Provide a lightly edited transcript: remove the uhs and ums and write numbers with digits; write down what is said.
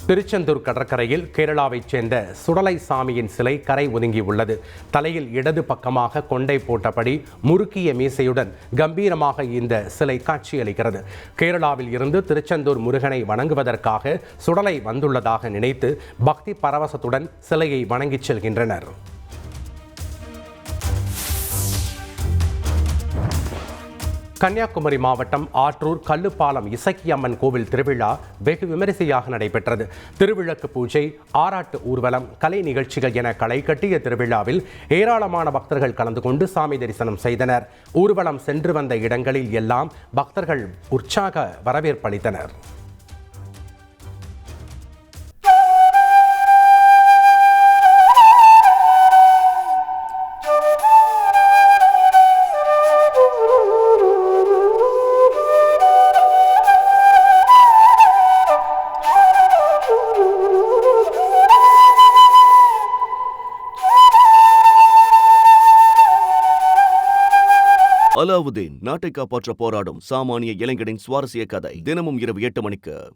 திருச்செந்தூர் கடற்கரையில் கேரளாவைச் சேர்ந்த சுடலை சாமியின் சிலை கரை ஒதுங்கியுள்ளது. தலையில் இடது பக்கமாக கொண்டை போட்டபடி முறுக்கிய மீசையுடன் கம்பீரமாக இந்த சிலை காட்சியளிக்கிறது. கேரளாவில் இருந்து திருச்செந்தூர் முருகனை வணங்குவதற்காக சுடலை வந்துள்ளதாக நினைத்து பக்தி பரவசத்துடன் சிலையை வணங்கிச் செல்கின்றனர். கன்னியாகுமரி மாவட்டம் ஆற்றூர் கல்லுப்பாலம் இசக்கியம்மன் கோவில் திருவிழா வெகு விமரிசையாக நடைபெற்றது. திருவிளக்கு பூஜை, ஆராட்டு ஊர்வலம், கலை நிகழ்ச்சிகள் என களை கட்டிய திருவிழாவில் ஏராளமான பக்தர்கள் கலந்து கொண்டு சாமி தரிசனம் செய்தனர். ஊர்வலம் சென்று வந்த இடங்களில் எல்லாம் பக்தர்கள் உற்சாக வரவேற்பளித்தனர். அலாவுதீன் நாட்டை காப்பாற்ற போராடும் சாமானிய இளைஞனின் சுவாரஸ்ய கதை தினமும் இரவு 8 மணிக்கு.